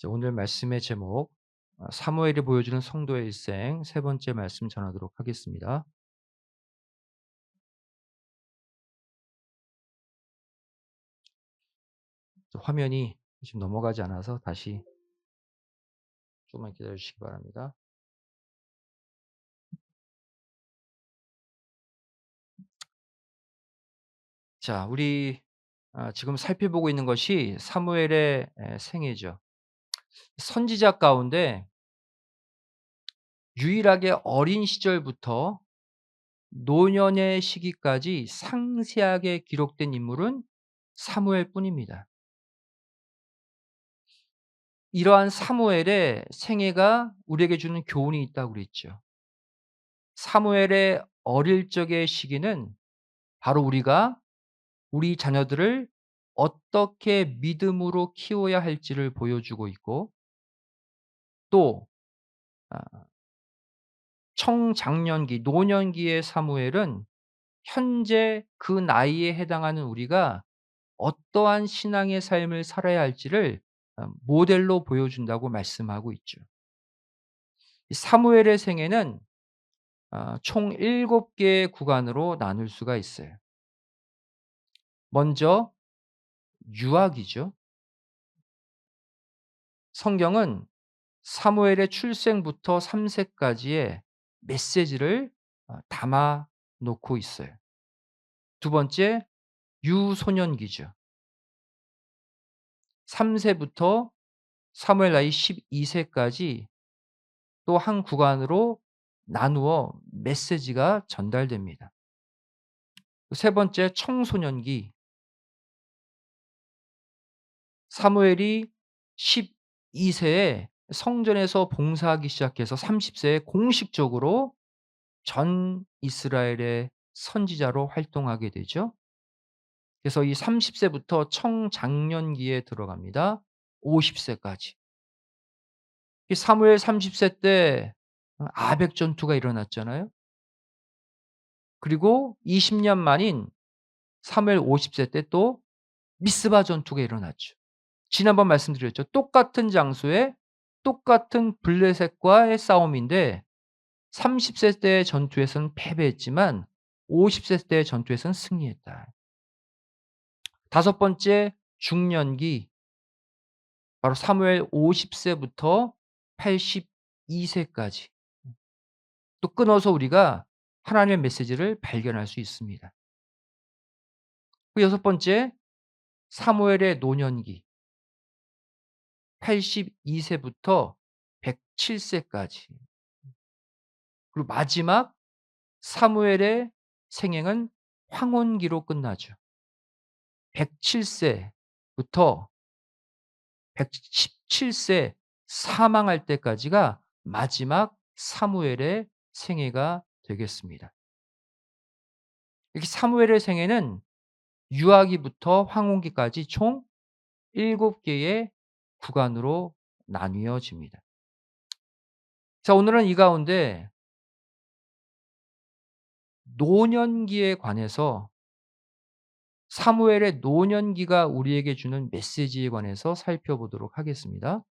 자, 오늘 말씀의 제목, 사무엘이 보여주는 성도의 일생, 세 번째 말씀 전하도록 하겠습니다. 화면이 지금 넘어가지 않아서 다시 조금만 기다려 주시기 바랍니다. 자, 우리 지금 살펴보고 있는 것이 사무엘의 생애죠. 선지자 가운데 유일하게 어린 시절부터 노년의 시기까지 상세하게 기록된 인물은 사무엘뿐입니다. 이러한 사무엘의 생애가 우리에게 주는 교훈이 있다고 그랬죠. 사무엘의 어릴 적의 시기는 바로 우리가 우리 자녀들을 어떻게 믿음으로 키워야 할지를 보여주고 있고, 또 아 청장년기, 노년기의 사무엘은 현재 그 나이에 해당하는 우리가 어떠한 신앙의 삶을 살아야 할지를 모델로 보여준다고 말씀하고 있죠. 이 사무엘의 생애는 총 7 개의 구간으로 나눌 수가 있어요. 먼저 유악이죠. 성경은 사무엘의 출생부터 3 세까지의 메시지를 담아 놓고 있어요. 두 번째, 유소년기죠. 3 세부터 사무엘 나이 12 세까지 또 한 구간으로 나누어 메시지가 전달됩니다. 세 번째, 청소년기. 사무엘이 12 세에 성전에서 봉사하기 시작해서 30 세에 공식적으로 전 이스라엘의 선지자로 활동하게 되죠. 그래서 이 30 세부터 청장년기에 들어갑니다. 50 세까지. 이 사무엘 30세 때 아벡 전투가 일어났잖아요. 그리고 20년 만인 사무엘 50세 때 또 미스바 전투가 일어났죠. 지난번 말씀드렸죠. 똑같은 장소에 똑같은 블레셋과의 싸움인데 30세 때의 전투에서는 패배했지만 50세 때의 전투에서는 승리했다. 다섯 번째, 중년기. 바로 사무엘 50 세부터 82 세까지. 또 끊어서 우리가 하나님의 메시지를 발견할 수 있습니다. 그 여섯 번째, 사무엘의 노년기. 82 세부터 107 세까지. 그리고 마지막 사무엘의 생애는 황혼기로 끝나죠. 107 세부터 117세 사망할 때까지가 마지막 사무엘의 생애가 되겠습니다. 이렇게 사무엘의 생애는 유아기부터 황혼기까지 총 7 개의 구간으로 나뉘어집니다. 자, 오늘은 이 가운데 노년기에 관해서, 사무엘의 노년기가 우리에게 주는 메시지에 관해서 살펴보도록 하겠습니다.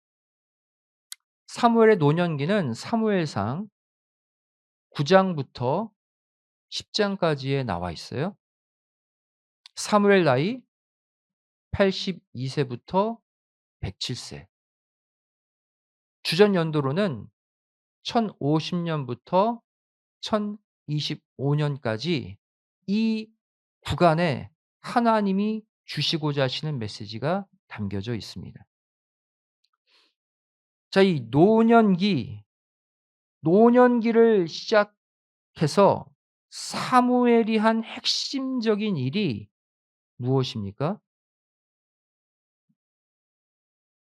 사무엘의 노년기는 사무엘상 9 장부터 10 장까지에 나와 있어요. 사무엘 나이 82 세부터 107 세. 주전 연도로는 1050 년부터 1025 년까지 이 구간에 하나님이 주시고자 하시는 메시지가 담겨져 있습니다. 자, 이 노년기를 시작해서 사무엘이 한 핵심적인 일이 무엇입니까?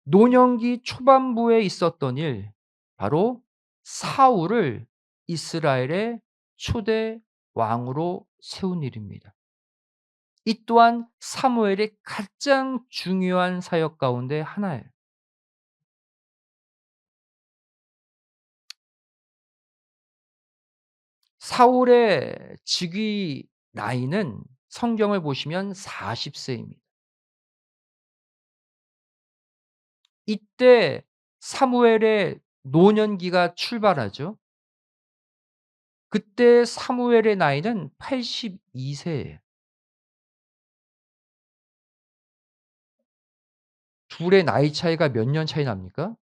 노년기 초반부에 있었던 일, 바로 사울을 이스라엘의 초대 왕으로 세운 일입니다. 이 또한 사무엘의 가장 중요한 사역 가운데 하나예요. 사울의 즉위 나이는 성경을 보시면 40 세입니다. 이때 사무엘의 노년기가 출발하죠. 그때 사무엘의 나이는 82 세예요. 둘의 나이 차이가 몇 년 차이 납니까?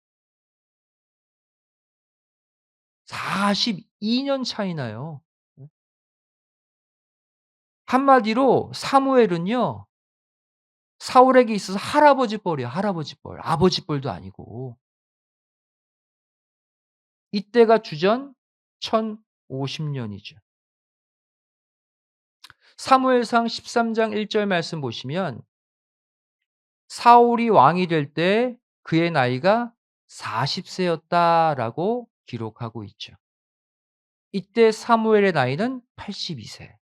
42년 차이 나요. 한마디로 사무엘은요, 사울에게 있어서 할아버지 뻘이에요, 할아버지 뻘. 아버지 뻘도 아니고. 이때가 주전 1050 년이죠. 사무엘상 13장 1절 말씀 보시면 사울이 왕이 될 때 그의 나이가 40 세였다라고 기록하고 있죠. 이때 사무엘의 나이는 82 세.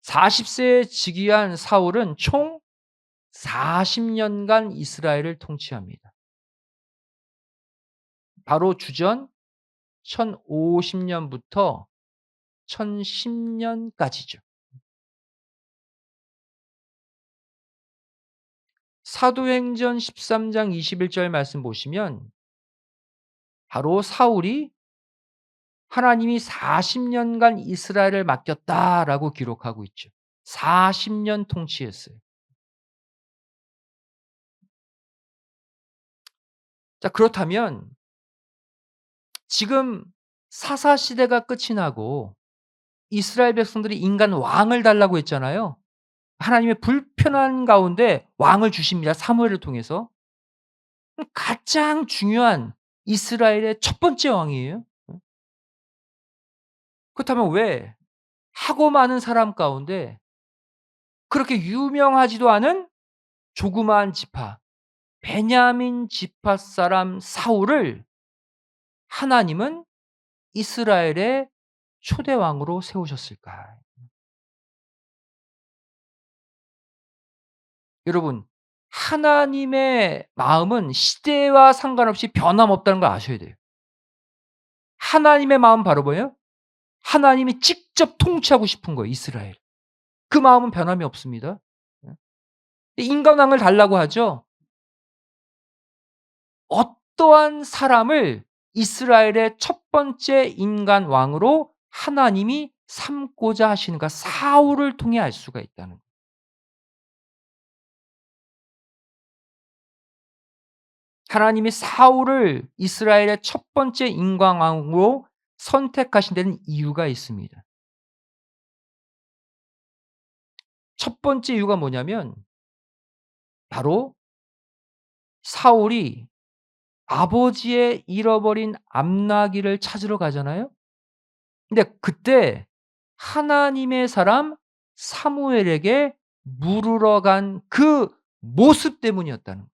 40 세에 즉위한 사울은 총 40 년간 이스라엘을 통치합니다. 바로 주전 1050 년부터 1010 년까지죠. 사도행전 13장 21절 말씀 보시면 바로 사울이 하나님이 40 년간 이스라엘을 맡겼다라고 기록하고 있죠. 40년 통치했어요. 자, 그렇다면 지금 사사 시대가 끝이 나고 이스라엘 백성들이 인간 왕을 달라고 했잖아요. 하나님의 불편한 가운데 왕을 주십니다, 사무엘을 통해서. 가장 중요한 이스라엘의 첫 번째 왕이에요. 그렇다면 왜 하고 많은 사람 가운데 그렇게 유명하지도 않은 조그마한 지파, 베냐민 지파 사람 사울을 하나님은 이스라엘의 초대 왕으로 세우셨을까? 여러분, 하나님의 마음은 시대와 상관없이 변함없다는 걸 아셔야 돼요. 하나님의 마음은 바로 뭐예요? 하나님이 직접 통치하고 싶은 거예요, 이스라엘. 그 마음은 변함이 없습니다. 예. 인간 왕을 달라고 하죠. 어떠한 사람을 이스라엘의 첫 번째 인간 왕으로 하나님이 삼고자 하시는가, 사울을 통해 알 수가 있다는 거예요. 하나님이 사울을 이스라엘의 첫 번째 인간 왕으로 선택하신 데는 이유가 있습니다. 첫 번째 이유가 뭐냐면 바로 사울이 아버지의 잃어버린 암나기를 찾으러 가잖아요. 근데 그때 하나님의 사람 사무엘에게 물으러 간 그 모습 때문이었다는 거예요.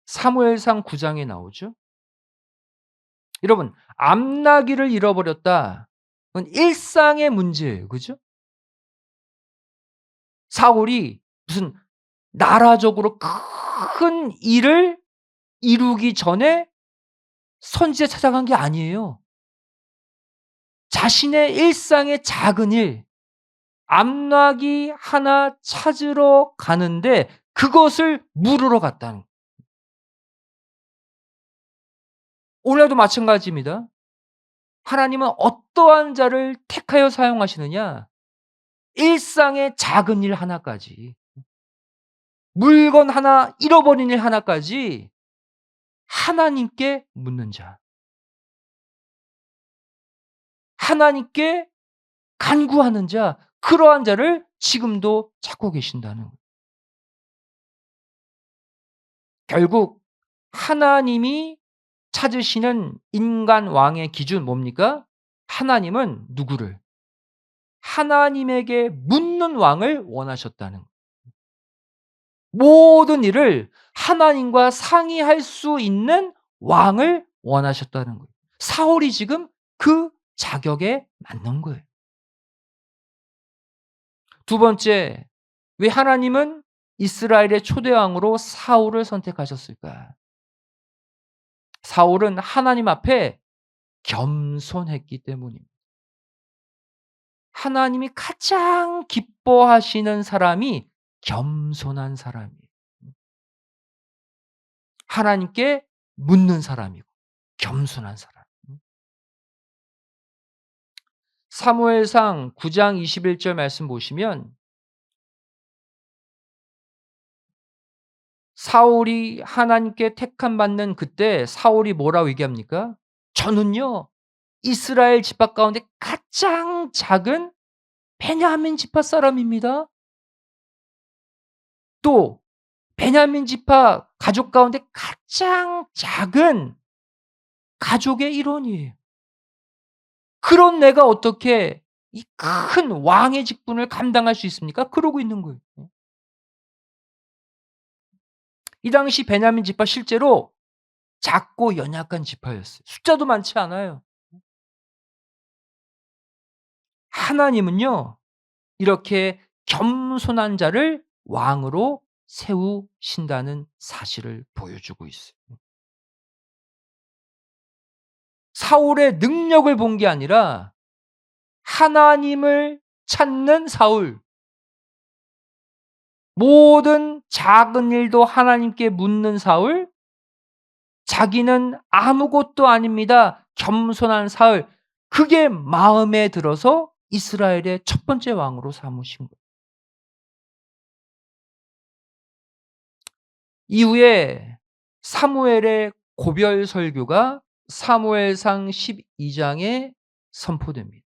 사무엘상 9 장에 나오죠. 여러분, 암나기를 잃어버렸다. 그건 일상의 문제예요. 그죠? 사울이 무슨 나라적으로 큰 일을 이루기 전에 선지자 찾아간 게 아니에요. 자신의 일상의 작은 일, 암나기 하나 찾으러 가는데 그것을 물으러 갔다는 거예요. 오늘도 마찬가지입니다. 하나님은 어떠한 자를 택하여 사용하시느냐? 일상의 작은 일 하나까지, 물건 하나 잃어버린 일 하나까지 하나님께 묻는 자, 하나님께 간구하는 자, 그러한 자를 지금도 찾고 계신다는 거예요. 결국 하나님이 찾으시는 인간 왕의 기준 뭡니까? 하나님은 누구를? 하나님에게 묻는 왕을 원하셨다는 거예요. 모든 일을 하나님과 상의할 수 있는 왕을 원하셨다는 거예요. 사울이 지금 그 자격에 맞는 거예요. 두 번째, 왜 하나님은 이스라엘의 초대 왕으로 사울을 선택하셨을까? 사울은 하나님 앞에 겸손했기 때문입니다. 하나님이 가장 기뻐하시는 사람이 겸손한 사람이에요. 하나님께 묻는 사람이고 겸손한 사람. 사무엘상 9장 21절 말씀 보시면 사울이 하나님께 택함 받는 그때 사울이 뭐라고 얘기합니까? "저는요 이스라엘 지파 가운데 가장 작은 베냐민 지파 사람입니다." 또 베냐민 지파 가족 가운데 가장 작은 가족의 일원이에요. 그런 내가 어떻게 이 큰 왕의 직분을 감당할 수 있습니까? 그러고 있는 거예요. 이 당시 베냐민 지파 실제로 작고 연약한 지파였어요. 숫자도 많지 않아요. 하나님은요 이렇게 겸손한 자를 왕으로 세우신다는 사실을 보여주고 있어요. 사울의 능력을 본 게 아니라 하나님을 찾는 사울, 모든 작은 일도 하나님께 묻는 사울, 자기는 아무것도 아닙니다. 겸손한 사울. 그게 마음에 들어서 이스라엘의 첫 번째 왕으로 삼으신 거예요. 이후에 사무엘의 고별 설교가 사무엘상 12 장에 선포됩니다.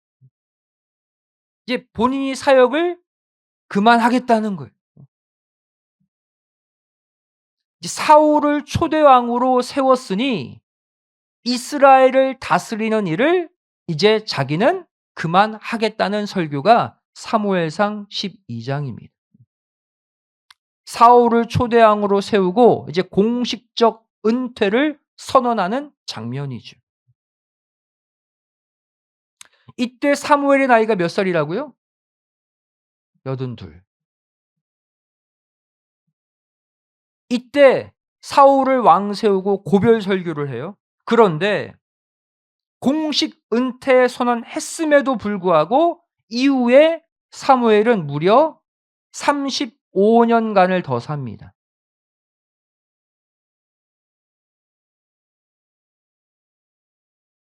이제 본인이 사역을 그만하겠다는 거예요. 이제 사울을 초대 왕으로 세웠으니 이스라엘을 다스리는 일을 이제 자기는 그만하겠다는 설교가 사무엘상 12 장입니다. 사울을 초대 왕으로 세우고 이제 공식적 은퇴를 선언하는 장면이죠. 이때 사무엘의 나이가 몇 살이라고요? 82. 이때 사울을 왕 세우고 고별 설교를 해요. 그런데 공식 은퇴 선언했음에도 불구하고 이후에 사무엘은 무려 35 년간을 더 삽니다.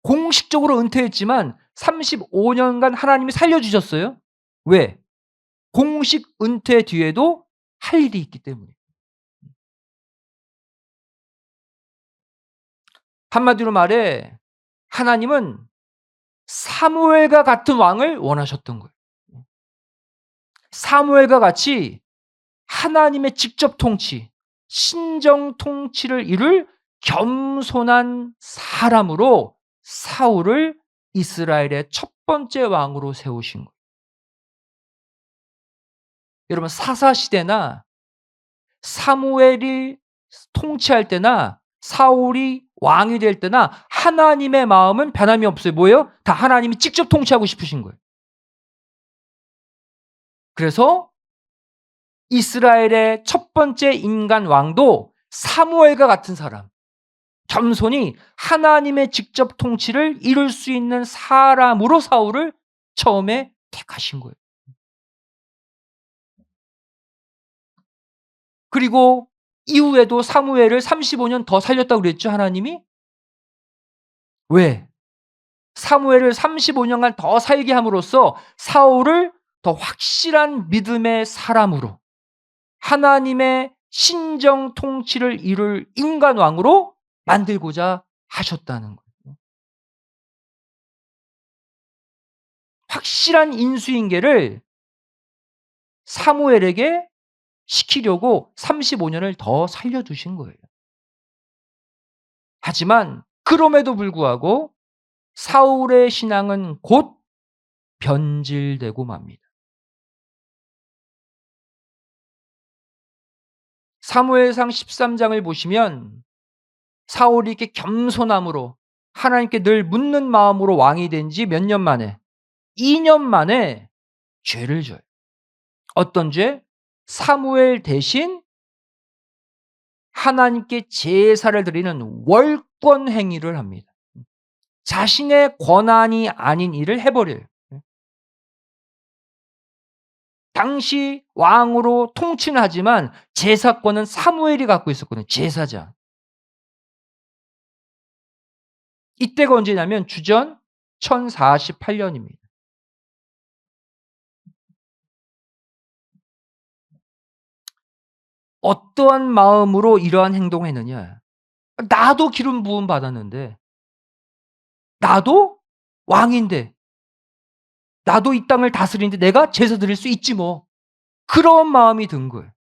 공식적으로 은퇴했지만 35 년간 하나님이 살려 주셨어요. 왜? 공식 은퇴 뒤에도 할 일이 있기 때문에. 한마디로 말해 하나님은 사무엘과 같은 왕을 원하셨던 거예요. 사무엘과 같이 하나님의 직접 통치, 신정 통치를 이룰 겸손한 사람으로 사울을 이스라엘의 첫 번째 왕으로 세우신 거예요. 여러분 사사 시대나 사무엘이 통치할 때나 사울이 왕이 될 때나 하나님의 마음은 변함이 없어요. 뭐예요? 다 하나님이 직접 통치하고 싶으신 거예요. 그래서 이스라엘의 첫 번째 인간 왕도 사무엘과 같은 사람, 겸손히 하나님의 직접 통치를 이룰 수 있는 사람으로 사울을 처음에 택하신 거예요. 그리고 이후에도 사무엘을 35년 더 살렸다고 그랬죠, 하나님이? 왜? 사무엘을 35 년간 더 살게 함으로써 사울을 더 확실한 믿음의 사람으로 하나님의 신정 통치를 이룰 인간 왕으로 만들고자 하셨다는 거예요. 확실한 인수인계를 사무엘에게 시키려고 35 년을 더 살려 두신 거예요. 하지만 그럼에도 불구하고 사울의 신앙은 곧 변질되고 맙니다. 사무엘상 13 장을 보시면 사울이 이렇게 겸손함으로 하나님께 늘 묻는 마음으로 왕이 된 지 몇 년 만에 2년 만에 죄를 져요. 어떤 죄? 사무엘 대신 하나님께 제사를 드리는 월권 행위를 합니다. 자신의 권한이 아닌 일을 해 버려요. 당시 왕으로 통치는 하지만 제사권은 사무엘이 갖고 있었거든요, 제사장. 이때가 언제냐면 주전 1048년입니다. 어떠한 마음으로 이러한 행동을 했느냐. 나도 기름 부음 받았는데, 나도 왕인데, 나도 이 땅을 다스리는데 내가 제사 드릴 수 있지 뭐. 그런 마음이 든 거예요.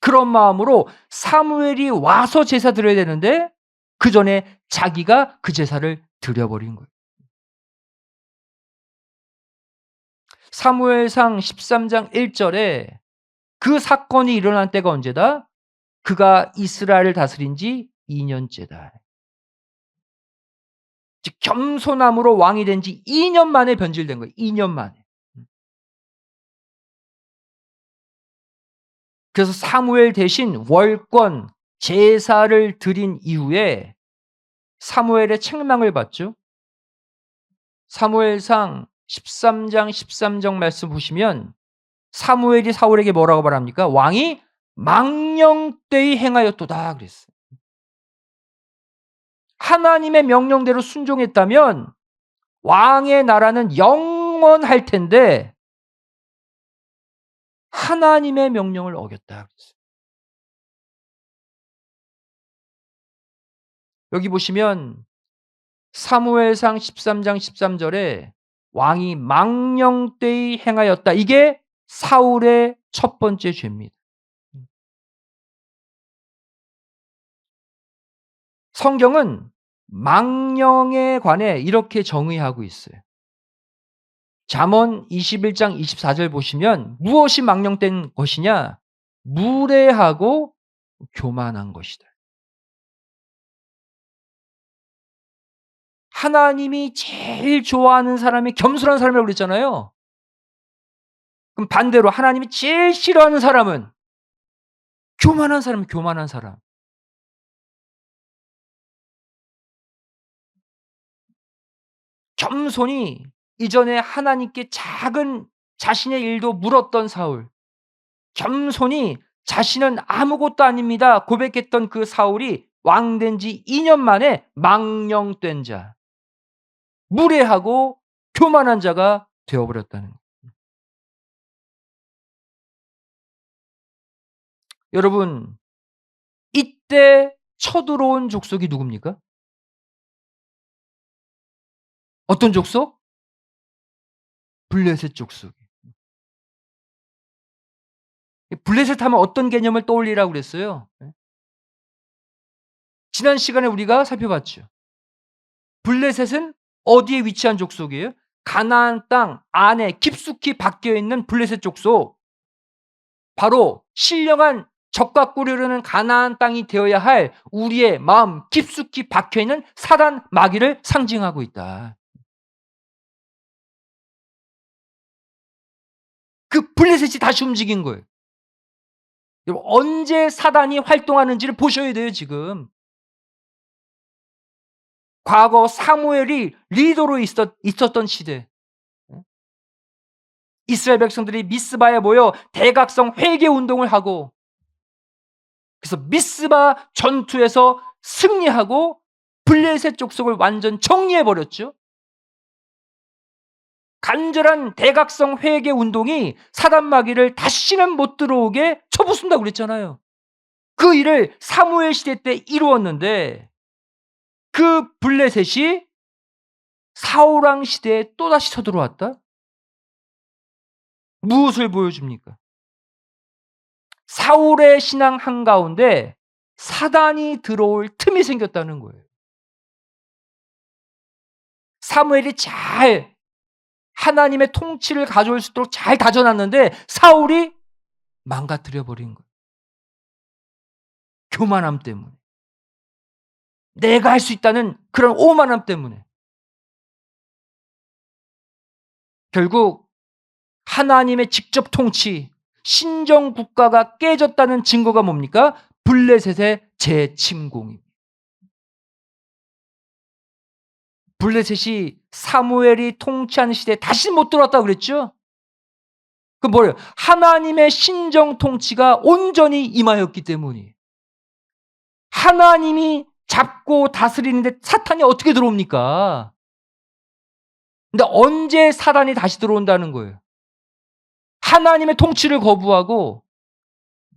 그런 마음으로 사무엘이 와서 제사 드려야 되는데 그전에 자기가 그 제사를 드려 버린 거예요. 사무엘상 13장 1 절에 그 사건이 일어난 때가 언제다? 그가 이스라엘을 다스린 지 2 년째다. 즉 겸손함으로 왕이 된 지 2년 만에 변질된 거예요. 2년 만에. 그래서 사무엘 대신 월권 제사를 드린 이후에 사무엘의 책망을 받죠. 사무엘상 13장 13절 말씀 보시면 사무엘이 사울에게 뭐라고 말합니까? 왕이 망령되이 행하였도다 그랬어요. 하나님의 명령대로 순종했다면 왕의 나라는 영원할 텐데 하나님의 명령을 어겼다 그랬어요. 여기 보시면 사무엘상 13장 13절에 왕이 망령되이 행하였다. 이게 사울의 첫 번째 죄입니다. 성경은 망령에 관해 이렇게 정의하고 있어요. 잠언 21장 24절 보시면 무엇이 망령된 것이냐? 무례하고 교만한 것이다. 하나님이 제일 좋아하는 사람이 겸손한 사람이라고 그랬잖아요. 그럼 반대로 하나님이 제일 싫어하는 사람은 교만한 사람이에요, 교만한 사람. 겸손히 이전에 하나님께 작은 자신의 일도 물었던 사울, 겸손히 자신은 아무것도 아닙니다 고백했던 그 사울이 왕 된 지 2년 만에 망령된 자, 무례하고 교만한 자가 되어 버렸다는 거예요. 여러분, 이때 쳐들어온 족속이 누굽니까? 어떤 족속? 블레셋 족속. 블레셋 하면 어떤 개념을 떠올리라고 그랬어요? 예. 지난 시간에 우리가 살펴봤죠. 블레셋은 어디에 위치한 족속이에요? 가나안 땅 안에 깊숙이 박혀 있는 블레셋 족속. 바로 신령한 적과 꿀이 흐르는 가나안 땅이 되어야 할 우리의 마음 깊숙이 박혀 있는 사단 마귀를 상징하고 있다. 그 블레셋이 다시 움직인 거예요. 여러분 언제 사단이 활동하는지를 보셔야 돼요 지금. 과거 사무엘이 리더로 있었던 시대. 이스라엘 백성들이 미스바에 모여 대각성 회개 운동을 하고 그래서 미스바 전투에서 승리하고 블레셋 족속을 완전 정리해 버렸죠. 간절한 대각성 회개 운동이 사단 마귀를 다시는 못 들어오게 쳐부순다고 그랬잖아요. 그 일을 사무엘 시대 때 이루었는데 그 블레셋이 사울 왕 시대에 또다시 쳐들어왔다? 무엇을 보여줍니까? 사울의 신앙 한가운데 사단이 들어올 틈이 생겼다는 거예요. 사무엘이 잘 하나님의 통치를 가져올 수 있도록 잘 다져 놨는데 사울이 망가뜨려 버린 거예요. 교만함 때문에. 내가 할 수 있다는 그런 오만함 때문에. 결국 하나님의 직접 통치, 신정 국가가 깨졌다는 증거가 뭡니까? 블레셋의 재침공입니다. 블레셋이 사무엘이 통치하는 시대에 다시 못 들어왔다고 그랬죠? 그 뭐예요? 하나님의 신정 통치가 온전히 임하였기 때문이에요. 하나님이 잡고 다스리는데 사탄이 어떻게 들어옵니까? 근데 언제 사단이 다시 들어온다는 거예요? 하나님의 통치를 거부하고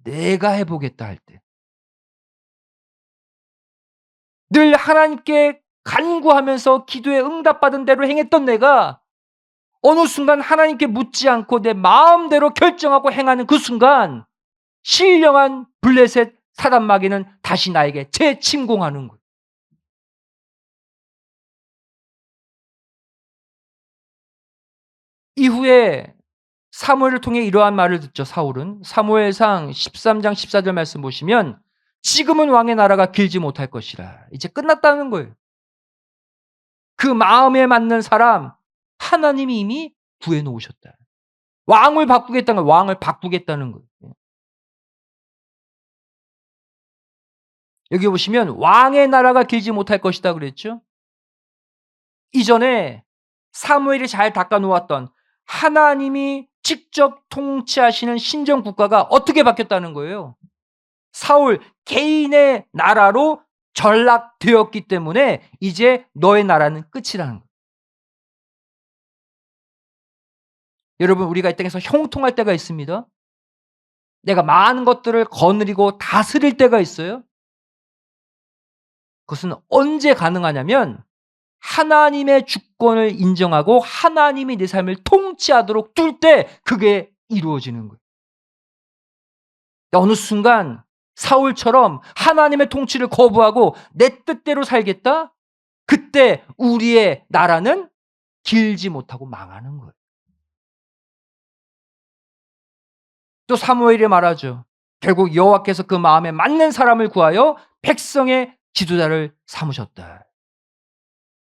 내가 해 보겠다 할 때. 늘 하나님께 간구하면서 기도에 응답받은 대로 행했던 내가 어느 순간 하나님께 묻지 않고 내 마음대로 결정하고 행하는 그 순간 신령한 블레셋 사단 마귀는 다시 나에게 재침공하는 거예요. 이후에 사무엘을 통해 이러한 말을 듣죠. 사울은 사무엘상 13장 14절 말씀 보시면 지금은 왕의 나라가 길지 못할 것이라. 이제 끝났다는 거예요. 그 마음에 맞는 사람 하나님이 이미 구해 놓으셨다. 왕을 바꾸겠다는 거예요. 왕을 바꾸겠다는 거예요. 여기 보시면 왕의 나라가 길지 못할 것이다 그랬죠. 이전에 사무엘이 잘 닦아 놓았던 하나님이 직접 통치하시는 신정 국가가 어떻게 바뀌었다는 거예요. 사울 개인의 나라로 전락되었기 때문에 이제 너의 나라는 끝이라는 거예요. 여러분 우리가 이 땅에서 형통할 때가 있습니다. 내가 많은 것들을 거느리고 다스릴 때가 있어요. 그것은 언제 가능하냐면 하나님의 주권을 인정하고 하나님이 내 삶을 통치하도록 둘 때 그게 이루어지는 거예요. 어느 순간 사울처럼 하나님의 통치를 거부하고 내 뜻대로 살겠다? 그때 우리의 나라는 길지 못하고 망하는 거예요. 또 사무엘이 말하죠. 결국 여호와께서 그 마음에 맞는 사람을 구하여 백성의 지도자를 삼으셨다.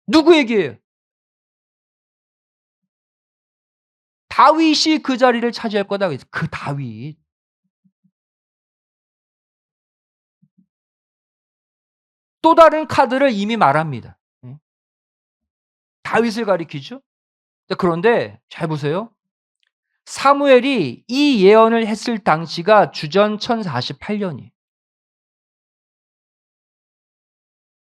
누구에게요? 다윗이 그 자리를 차지할 거다. 그 다윗. 또 다른 카드를 이미 말합니다. 다윗을 가리키죠. 그런데 잘 보세요. 사무엘이 이 예언을 했을 당시가 주전 1048년이에요.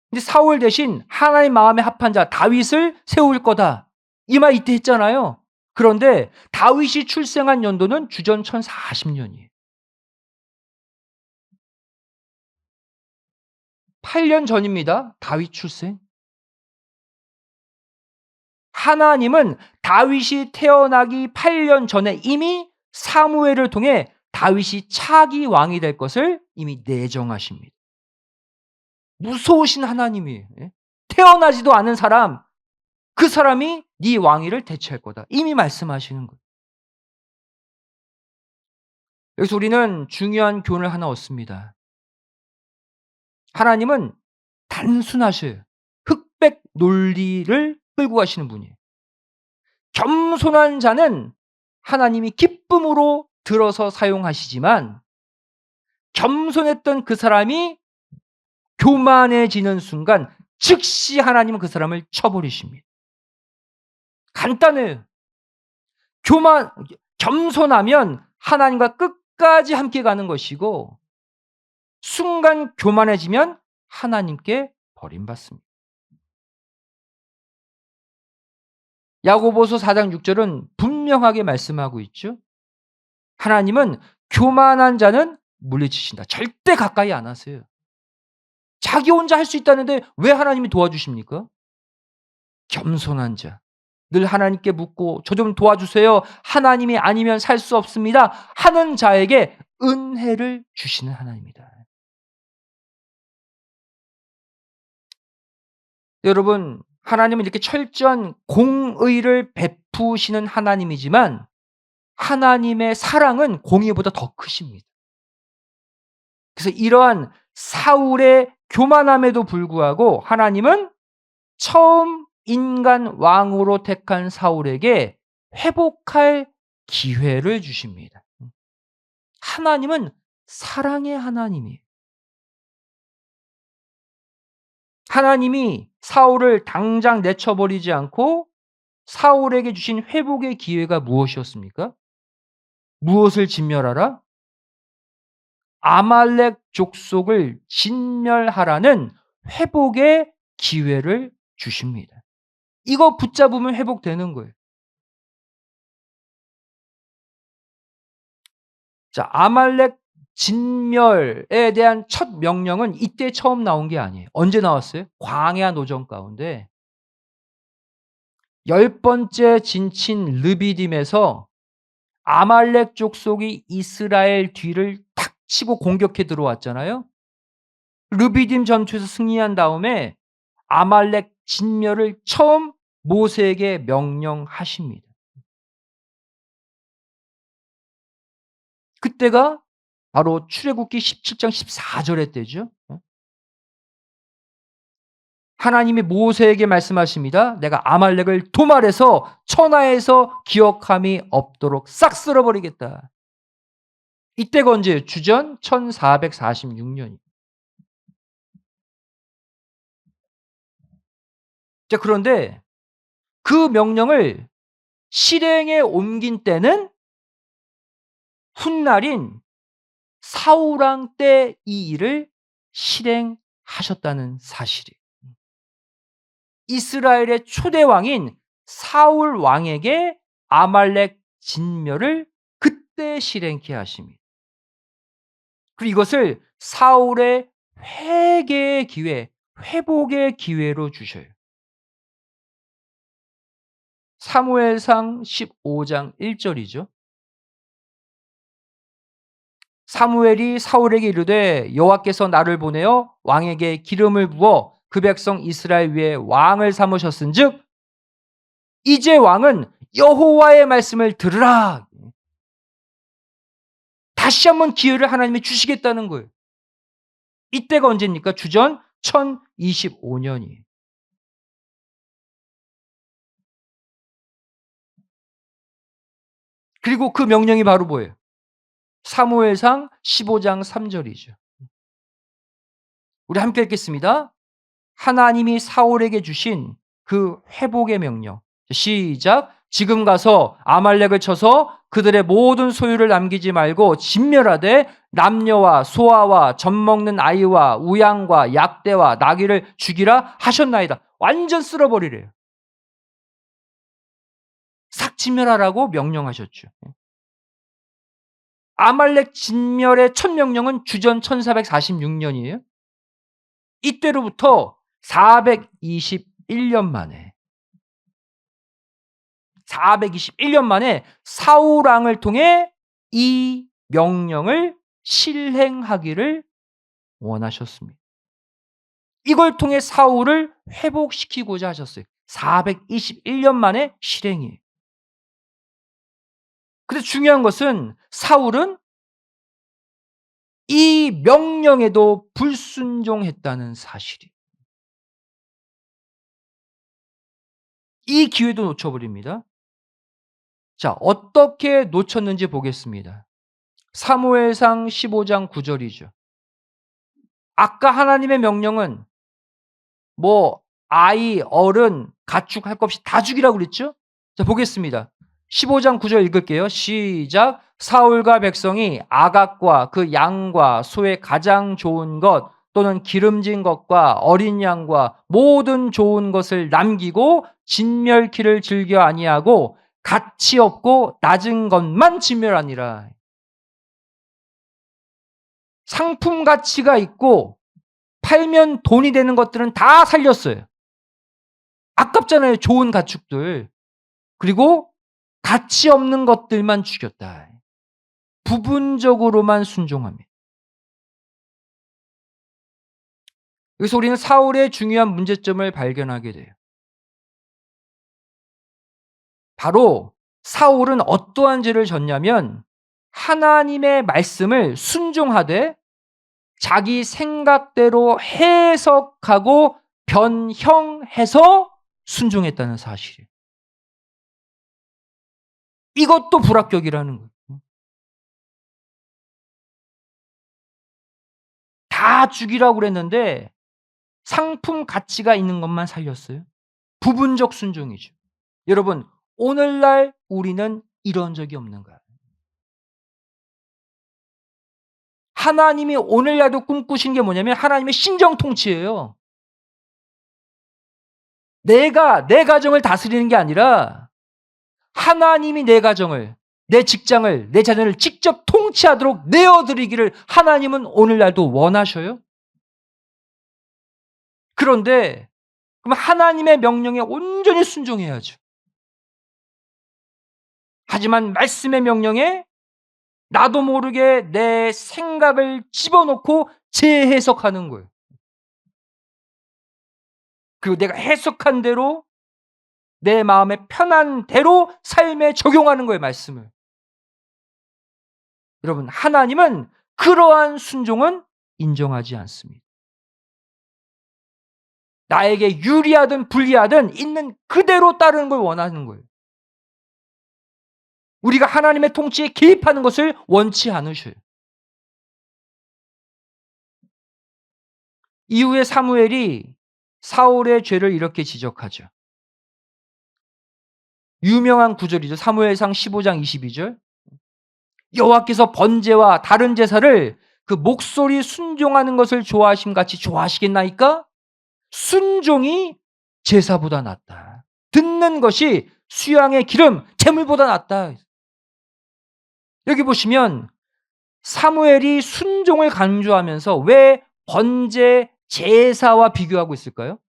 근데 사울 대신 하나님 마음에 합한 자 다윗을 세울 거다. 이 말 이때 했잖아요. 그런데 다윗이 출생한 연도는 주전 1040년이에요. 8년 전입니다. 다윗 출생. 하나님은 다윗이 태어나기 8년 전에 이미 사무엘을 통해 다윗이 차기 왕이 될 것을 이미 내정하십니다. 무서우신 하나님이에요. 태어나지도 않은 사람, 그 사람이 네 왕위를 대체할 거다. 이미 말씀하시는 거예요. 여기서 우리는 중요한 교훈을 하나 얻습니다. 하나님은 단순하셔요. 흑백 논리를 끌고 가시는 분이에요. 겸손한 자는 하나님이 기쁨으로 들어서 사용하시지만 겸손했던 그 사람이 교만해지는 순간 즉시 하나님은 그 사람을 쳐버리십니다. 간단해요. 겸손하면 하나님과 끝까지 함께 가는 것이고 순간 교만해지면 하나님께 버림받습니다. 야고보서 4장 6절은 분명하게 말씀하고 있죠. 하나님은 교만한 자는 물리치신다. 절대 가까이 안 하세요. 자기 혼자 할 수 있다는데 왜 하나님이 도와주십니까? 겸손한 자. 늘 하나님께 묻고 저 좀 도와주세요. 하나님이 아니면 살 수 없습니다. 하는 자에게 은혜를 주시는 하나님입니다. 여러분, 하나님은 이렇게 철저한 공의를 베푸시는 하나님이지만 하나님의 사랑은 공의보다 더 크십니다. 그래서 이러한 사울의 교만함에도 불구하고 하나님은 처음 인간 왕으로 택한 사울에게 회복할 기회를 주십니다. 하나님은 사랑의 하나님이에요. 하나님이 사울을 당장 내쳐버리지 않고 사울에게 주신 회복의 기회가 무엇이었습니까? 무엇을 진멸하라? 아말렉 족속을 진멸하라는 회복의 기회를 주십니다. 이거 붙잡으면 회복되는 거예요. 자, 아말렉 진멸에 대한 첫 명령은 이때 처음 나온 게 아니에요. 언제 나왔어요? 광야 노정 가운데 열 번째 진친 르비딤에서 아말렉 족속이 이스라엘 뒤를 탁 치고 공격해 들어왔잖아요. 르비딤 전투에서 승리한 다음에 아말렉 진멸을 처음 모세에게 명령하십니다. 그때가 바로 출애굽기 17장 14절의 때죠. 하나님이 모세에게 말씀하십니다. 내가 아말렉을 도말해서 천하에서 기억함이 없도록 싹 쓸어버리겠다. 이때가 언제예요? 주전 1446년이에요. 자, 그런데 그 명령을 실행에 옮긴 때는 훗날인 사울 왕 때 이 일을 실행하셨다는 사실이에요. 이스라엘의 초대 왕인 사울 왕에게 아말렉 진멸을 그때 실행케 하십니다. 그리고 이것을 사울의 회개의 기회, 회복의 기회로 주셔요. 사무엘상 15장 1절이죠. 사무엘이 사울에게 이르되 여호와께서 나를 보내어 왕에게 기름을 부어 그 백성 이스라엘 위에 왕을 삼으셨은즉 이제 왕은 여호와의 말씀을 들으라. 다시 한번 기회를 하나님이 주시겠다는 거예요. 이때가 언제입니까? 주전 1025년이에요. 그리고 그 명령이 바로 뭐예요? 사무엘상 15장 3절이죠. 우리 함께 읽겠습니다. 하나님이 사울에게 주신 그 회복의 명령. 시작. 지금 가서 아말렉을 쳐서 그들의 모든 소유를 남기지 말고 진멸하되 남녀와 소아와 젖 먹는 아이와 우양과 약대와 나귀를 죽이라 하셨나이다. 완전 쓸어버리래요. 싹 진멸하라고 명령하셨죠. 아말렉 진멸의 첫 명령은 주전 1446년이에요. 이때로부터 421년 만에 421년 만에 사울 왕을 통해 이 명령을 실행하기를 원하셨습니다. 이걸 통해 사울을 회복시키고자 하셨어요. 421년 만에 실행이에요. 근데 중요한 것은 사울은 이 명령에도 불순종했다는 사실이. 이 기회도 놓쳐버립니다. 자, 어떻게 놓쳤는지 보겠습니다. 사무엘상 15장 9절이죠. 아까 하나님의 명령은 뭐 아이, 어른, 가축 할 것 없이 다 죽이라고 그랬죠? 자, 보겠습니다. 15장 9절 읽을게요. 시작. 사울과 백성이 아각과 그 양과 소의 가장 좋은 것 또는 기름진 것과 어린 양과 모든 좋은 것을 남기고 진멸키를 즐겨 아니하고 가치 없고 낮은 것만 진멸하니라. 상품 가치가 있고 팔면 돈이 되는 것들은 다 살렸어요. 아깝잖아요. 좋은 가축들. 그리고 가치 없는 것들만 죽였다. 부분적으로만 순종합니다. 여기서 우리는 사울의 중요한 문제점을 발견하게 돼요. 바로 사울은 어떠한 죄를 졌냐면 하나님의 말씀을 순종하되 자기 생각대로 해석하고 변형해서 순종했다는 사실이에요. 이것도 불합격이라는 거예요. 다 죽이라고 그랬는데 상품 가치가 있는 것만 살렸어요. 부분적 순종이죠. 여러분, 오늘날 우리는 이런 적이 없는가요? 하나님이 오늘날도 꿈꾸신 게 뭐냐면 하나님의 신정 통치예요. 내가 내 가정을 다스리는 게 아니라 하나님이 내 가정을, 내 직장을, 내 자녀를 직접 통치하도록 내어 드리기를 하나님은 오늘날도 원하셔요. 그런데 그럼 하나님의 명령에 온전히 순종해야죠. 하지만 말씀의 명령에 나도 모르게 내 생각을 집어넣고 재해석하는 거예요. 그리고 내가 해석한 대로 내 마음에 편한 대로 삶에 적용하는 거예요, 말씀을. 여러분, 하나님은 그러한 순종은 인정하지 않습니다. 나에게 유리하든 불리하든 있는 그대로 따르는 걸 원하는 거예요. 우리가 하나님의 통치에 개입하는 것을 원치 않으셔요. 이후에 사무엘이 사울의 죄를 이렇게 지적하죠. 유명한 구절이죠. 사무엘상 15장 22절. 여호와께서 번제와 다른 제사를 그 목소리 순종하는 것을 좋아하심 같이 좋아하시겠나이까? 순종이 제사보다 낫다. 듣는 것이 수양의 기름, 제물보다 낫다. 여기 보시면 사무엘이 순종을 강조하면서 왜 번제, 제사와 비교하고 있을까요?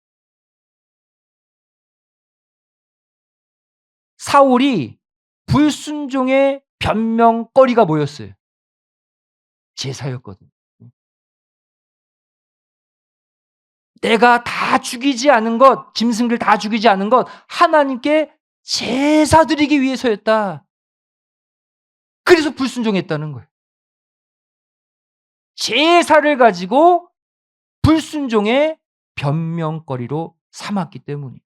사울이 불순종의 변명거리가 뭐였어요? 제사였거든요. 내가 다 죽이지 않은 것, 짐승들 다 죽이지 않은 것 하나님께 제사 드리기 위해서였다. 그래서 불순종했다는 거예요. 제사를 가지고 불순종의 변명거리로 삼았기 때문이에요.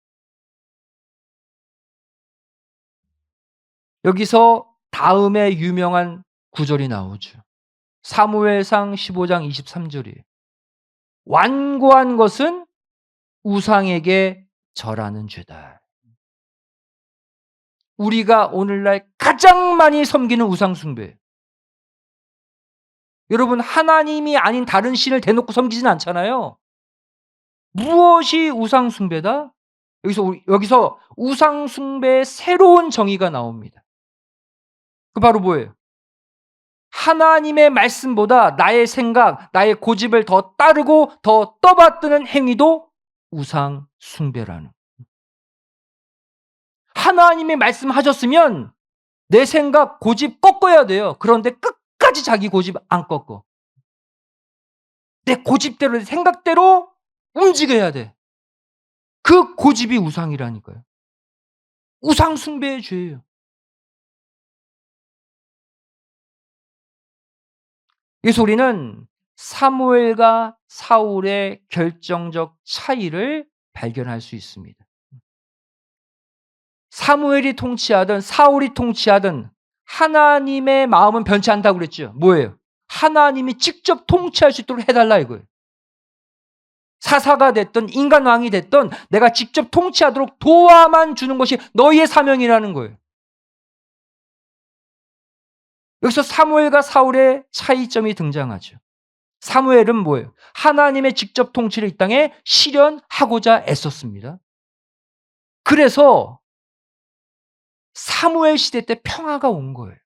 여기서 다음에 유명한 구절이 나오죠. 사무엘상 15장 23절이에요. 완고한 것은 우상에게 절하는 죄다. 우리가 오늘날 가장 많이 섬기는 우상 숭배예요. 여러분, 하나님이 아닌 다른 신을 대놓고 섬기진 않잖아요. 무엇이 우상 숭배다? 여기서 우상 숭배의 새로운 정의가 나옵니다. 그 바로 뭐예요? 하나님의 말씀보다 나의 생각, 나의 고집을 더 따르고 더 떠받드는 행위도 우상 숭배라는. 하나님이 말씀하셨으면 내 생각, 고집 꺾어야 돼요. 그런데 끝까지 자기 고집 안 꺾어. 내 고집대로, 내 생각대로 움직여야 돼. 그 고집이 우상이라니까요. 우상 숭배의 죄예요. 그래서 우리는 사무엘과 사울의 결정적 차이를 발견할 수 있습니다. 사무엘이 통치하든 사울이 통치하든 하나님의 마음은 변치 않다고 그랬죠. 뭐예요? 하나님이 직접 통치할 수 있도록 해달라 이거예요. 사사가 됐든 인간 왕이 됐든 내가 직접 통치하도록 도와만 주는 것이 너희의 사명이라는 거예요. 여기서 사무엘과 사울의 차이점이 등장하죠. 사무엘은 뭐예요? 하나님의 직접 통치를 이 땅에 실현하고자 애썼습니다. 그래서 사무엘 시대 때 평화가 온 거예요.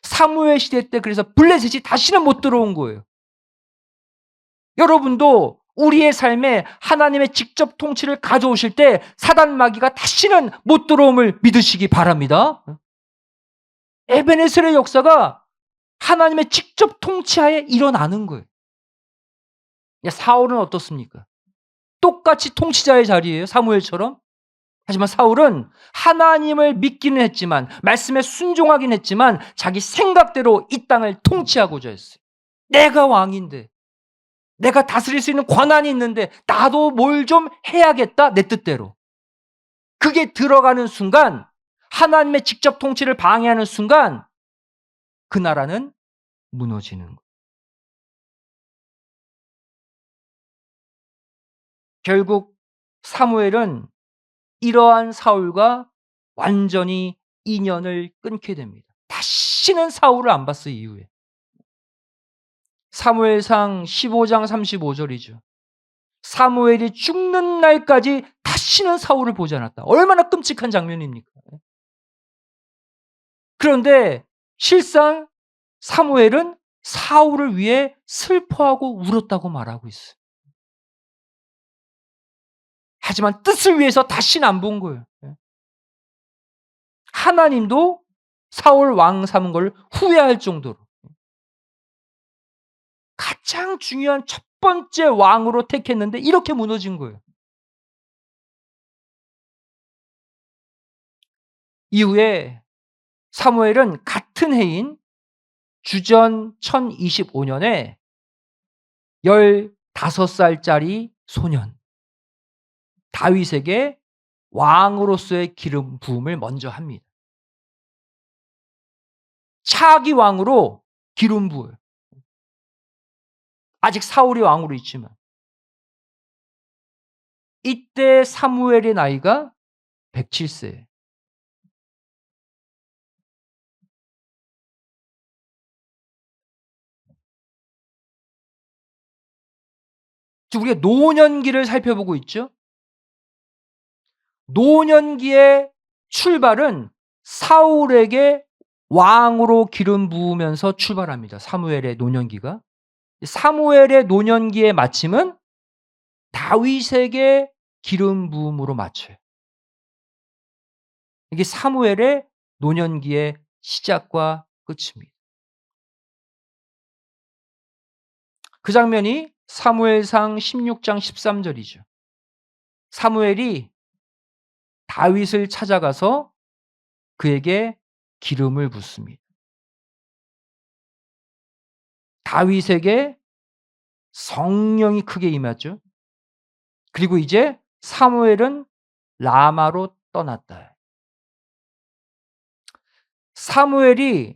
사무엘 시대 때 그래서 블레셋이 다시는 못 들어온 거예요. 여러분도 우리의 삶에 하나님의 직접 통치를 가져오실 때 사단 마귀가 다시는 못 들어옴을 믿으시기 바랍니다. 에베네셀의 역사가 하나님의 직접 통치하에 일어나는 거예요. 사울은 어떻습니까? 똑같이 통치자의 자리예요. 사무엘처럼. 하지만 사울은 하나님을 믿기는 했지만 말씀에 순종하긴 했지만 자기 생각대로 이 땅을 통치하고자 했어요. 내가 왕인데 내가 다스릴 수 있는 권한이 있는데 나도 뭘 좀 해야겠다 내 뜻대로. 그게 들어가는 순간 하나님의 직접 통치를 방해하는 순간 그 나라는 무너지는 거예요. 결국 사무엘은 이러한 사울과 완전히 인연을 끊게 됩니다. 다시는 사울을 안 봤어요, 이후에. 사무엘상 15장 35절이죠. 사무엘이 죽는 날까지 다시는 사울을 보지 않았다. 얼마나 끔찍한 장면입니까? 그런데 실상 사무엘은 사울을 위해 슬퍼하고 울었다고 말하고 있어요. 하지만 뜻을 위해서 다시는 안 본 거예요. 하나님도 사울 왕 삼은 걸 후회할 정도로 가장 중요한 첫 번째 왕으로 택했는데 이렇게 무너진 거예요. 이후에 사무엘은 같은 해인 주전 1025년에 15살짜리 소년 다윗에게 왕으로서의 기름 부음을 먼저 합니다. 차기 왕으로 기름 부어요. 아직 사울이 왕으로 있지만. 이때 사무엘의 나이가 107세예요. 지금 우리가 노년기를 살펴보고 있죠. 노년기의 출발은 사울에게 왕으로 기름 부으면서 출발합니다. 사무엘의 노년기가. 사무엘의 노년기의 마침은 다윗에게 기름 부음으로 맞춰요. 이게 사무엘의 노년기의 시작과 끝입니다. 그 장면이 사무엘상 16장 13절이죠. 사무엘이 다윗을 찾아가서 그에게 기름을 붓습니다. 다윗에게 성령이 크게 임하죠. 그리고 이제 사무엘은 라마로 떠났다. 사무엘이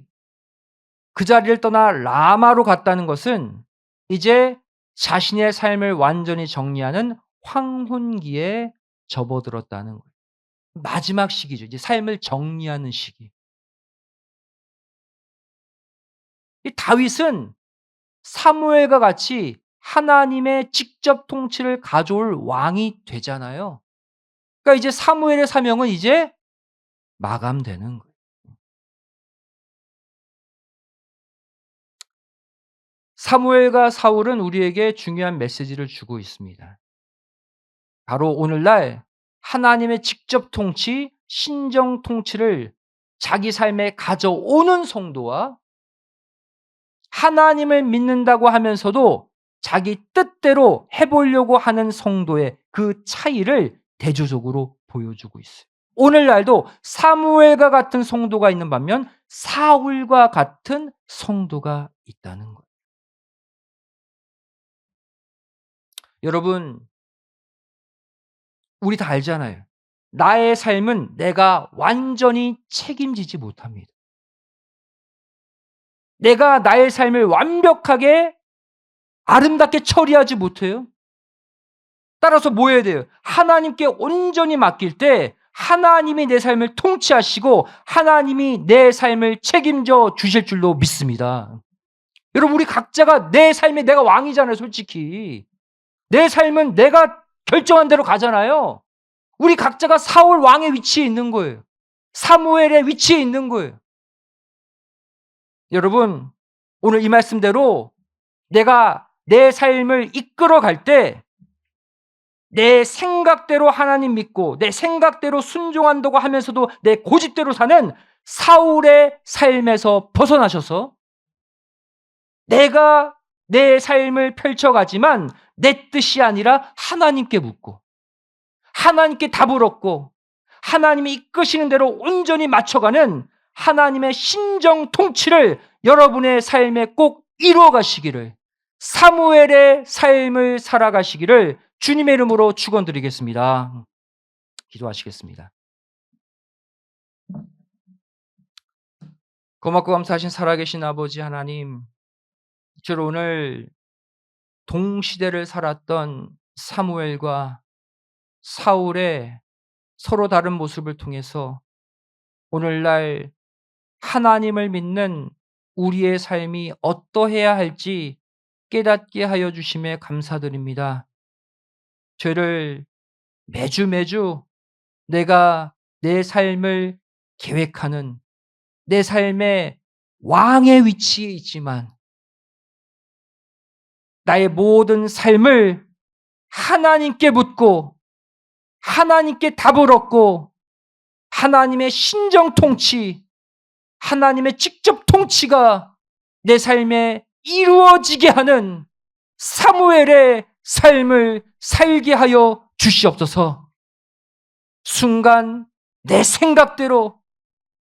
그 자리를 떠나 라마로 갔다는 것은 이제 자신의 삶을 완전히 정리하는 황혼기에 접어들었다는 거예요. 마지막 시기죠. 이제 삶을 정리하는 시기. 이 다윗은 사무엘과 같이 하나님의 직접 통치를 가져올 왕이 되잖아요. 그러니까 이제 사무엘의 사명은 이제 마감되는 거예요. 사무엘과 사울은 우리에게 중요한 메시지를 주고 있습니다. 바로 오늘날 하나님의 직접 통치, 신정 통치를 자기 삶에 가져오는 성도와 하나님을 믿는다고 하면서도 자기 뜻대로 해보려고 하는 성도의 그 차이를 대조적으로 보여주고 있어요. 오늘날도 사무엘과 같은 성도가 있는 반면 사울과 같은 성도가 있다는 거예요. 여러분, 우리 다 알잖아요. 나의 삶은 내가 완전히 책임지지 못합니다. 내가 나의 삶을 완벽하게 아름답게 처리하지 못해요. 따라서 뭐 해야 돼요? 하나님께 온전히 맡길 때 하나님이 내 삶을 통치하시고 하나님이 내 삶을 책임져 주실 줄로 믿습니다. 여러분, 우리 각자가 내 삶에 내가 왕이잖아요, 솔직히. 내 삶은 내가 결정한 대로 가잖아요. 우리 각자가 사울 왕의 위치에 있는 거예요. 사무엘의 위치에 있는 거예요. 여러분, 오늘 이 말씀대로 내가 내 삶을 이끌어갈 때 내 생각대로 하나님 믿고 내 생각대로 순종한다고 하면서도 내 고집대로 사는 사울의 삶에서 벗어나셔서 내가 내 삶을 펼쳐가지만 내 뜻이 아니라 하나님께 묻고 하나님께 답을 얻고 하나님이 이끄시는 대로 온전히 맞춰가는 하나님의 신정 통치를 여러분의 삶에 꼭 이루어 가시기를, 사무엘의 삶을 살아가시기를 주님의 이름으로 축원드리겠습니다. 기도하시겠습니다. 고맙고 감사하신 살아계신 아버지 하나님, 주로 오늘 동시대를 살았던 사무엘과 사울의 서로 다른 모습을 통해서 오늘날 하나님을 믿는 우리의 삶이 어떠해야 할지 깨닫게 하여 주심에 감사드립니다. 죄를 매주 내가 내 삶을 계획하는 내 삶의 왕의 위치에 있지만 나의 모든 삶을 하나님께 묻고 하나님께 답을 얻고 하나님의 신정 통치, 하나님의 직접 통치가 내 삶에 이루어지게 하는 사무엘의 삶을 살게 하여 주시옵소서. 순간 내 생각대로,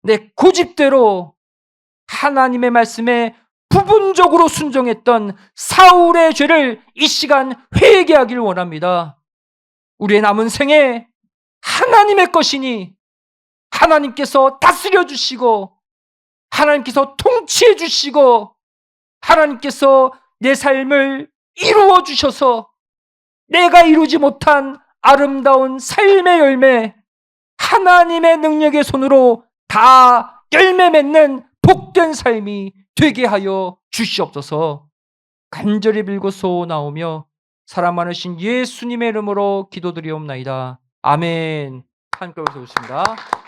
내 고집대로 하나님의 말씀에 부분적으로 순종했던 사울의 죄를 이 시간 회개하길 원합니다. 우리의 남은 생에 하나님의 것이니 하나님께서 다스려 주시고 하나님께서 통치해 주시고 하나님께서 내 삶을 이루어 주셔서 내가 이루지 못한 아름다운 삶의 열매, 하나님의 능력의 손으로 다 열매 맺는 복된 삶이 되게 하여 주시옵소서. 간절히 빌고 소원하오며 사랑 많으신 예수님의 이름으로 기도드리옵나이다. 아멘. 하나님께 오셨습니다.